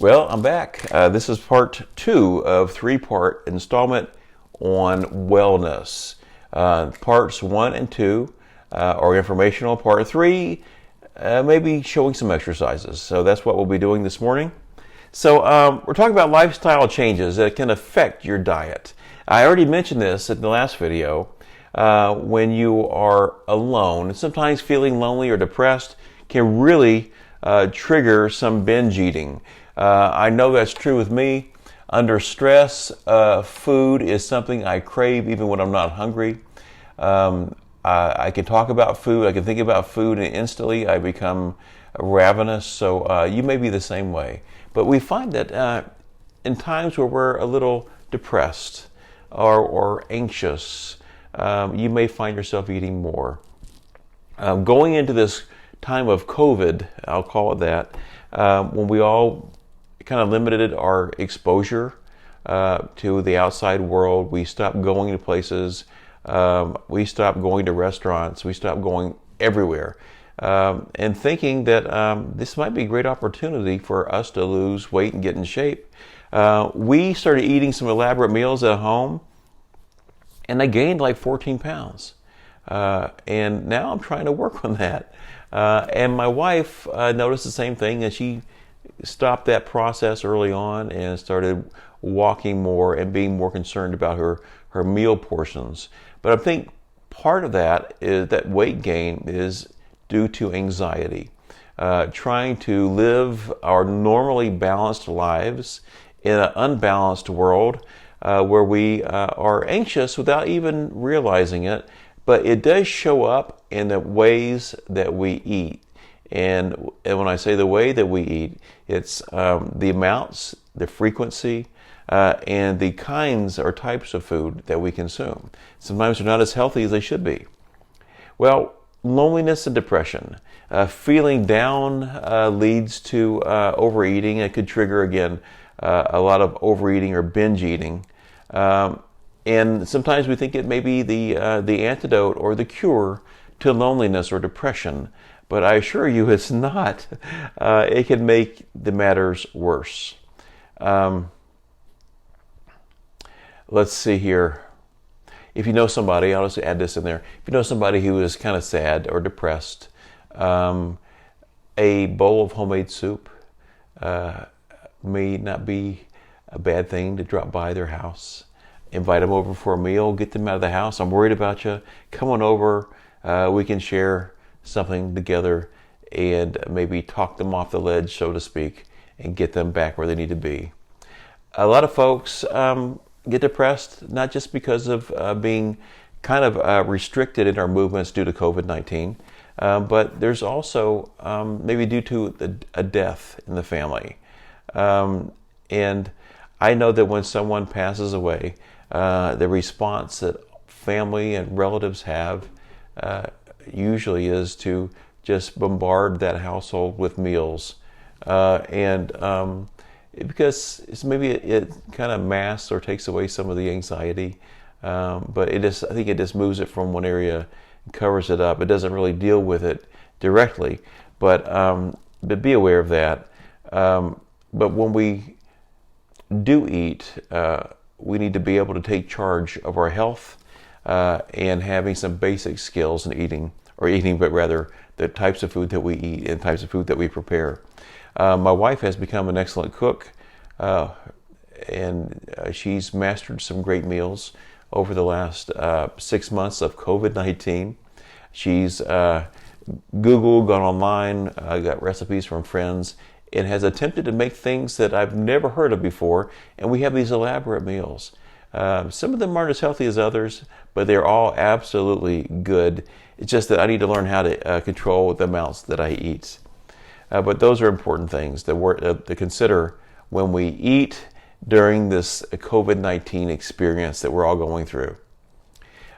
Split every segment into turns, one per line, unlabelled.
Well, I'm back. This is part two of three-part installment on wellness. Parts one and two are informational. Part three, maybe showing some exercises. So that's what we'll be doing this morning. So we're talking about lifestyle changes that can affect your diet. I already mentioned this in the last video. When you are alone and sometimes feeling lonely or depressed can really trigger some binge eating. I know that's true with me. Under stress, food is something I crave even when I'm not hungry. I can talk about food, I can think about food, and instantly I become ravenous. So you may be the same way. But we find that in times where we're a little depressed or anxious, you may find yourself eating more. Going into this time of COVID, I'll call it that, when we all kind of limited our exposure to the outside world. We stopped going to places. We stopped going to restaurants. We stopped going everywhere. And thinking that this might be a great opportunity for us to lose weight and get in shape. We started eating some elaborate meals at home, and I gained like 14 pounds. And now I'm trying to work on that. And my wife noticed the same thing, and she stopped that process early on and started walking more and being more concerned about her meal portions. But I think part of that is that weight gain is due to anxiety. Trying to live our normally balanced lives in an unbalanced world where we are anxious without even realizing it. But it does show up in the ways that we eat. And when I say the way that we eat, it's the amounts, the frequency, and the kinds or types of food that we consume. Sometimes they're not as healthy as they should be. Well, loneliness and depression. Feeling down leads to overeating. It could trigger, again, a lot of overeating or binge eating. And sometimes we think it may be the antidote or the cure to loneliness or depression. But I assure you it's not. It can make the matters worse. Let's see here. If you know somebody, I'll just add this in there. If you know somebody who is kind of sad or depressed, a bowl of homemade soup may not be a bad thing to drop by their house. Invite them over for a meal, get them out of the house. I'm worried about you. Come on over. We can share something together and maybe talk them off the ledge, so to speak, and get them back where they need to be. A lot of folks get depressed, not just because of being kind of restricted in our movements due to COVID-19, but there's also maybe due to a death in the family. And I know that when someone passes away, the response that family and relatives have usually is to just bombard that household with meals. Because maybe it kind of masks or takes away some of the anxiety, but I think it just moves it from one area and covers it up. It doesn't really deal with it directly, but be aware of that. But when we do eat, we need to be able to take charge of our health and having some basic skills in eating, but rather the types of food that we eat and types of food that we prepare. My wife has become an excellent cook, and she's mastered some great meals over the last 6 months of COVID-19. She's Googled, gone online, got recipes from friends, and has attempted to make things that I've never heard of before, and we have these elaborate meals. Some of them aren't as healthy as others, but they're all absolutely good. It's just that I need to learn how to control the amounts that I eat. But those are important things to consider when we eat during this COVID-19 experience that we're all going through.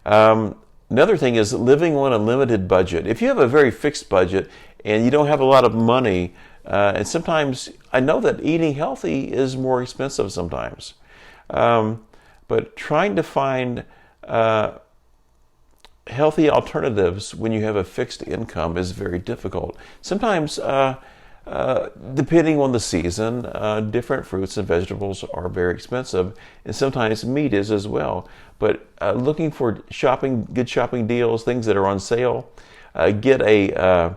Another thing is living on a limited budget. If you have a very fixed budget and you don't have a lot of money, and sometimes I know that eating healthy is more expensive sometimes. But trying to find healthy alternatives when you have a fixed income is very difficult. Sometimes Depending on the season, different fruits and vegetables are very expensive, and sometimes meat is as well. But looking for good shopping deals, things that are on sale, get a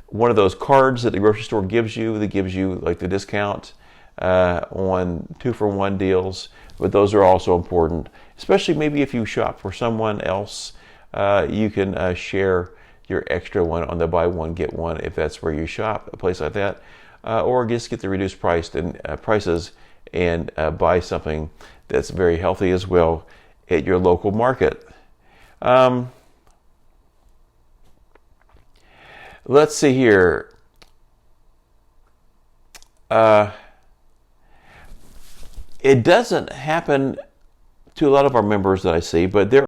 one of those cards that the grocery store gives you that gives you like the discount on 2-for-1 deals. But those are also important, especially maybe if you shop for someone else. You can share your extra one on the buy one get one if that's where you shop, a place like that, or just get the reduced prices and buy something that's very healthy as well at your local market. Let's see here. It doesn't happen to a lot of our members that I see, but there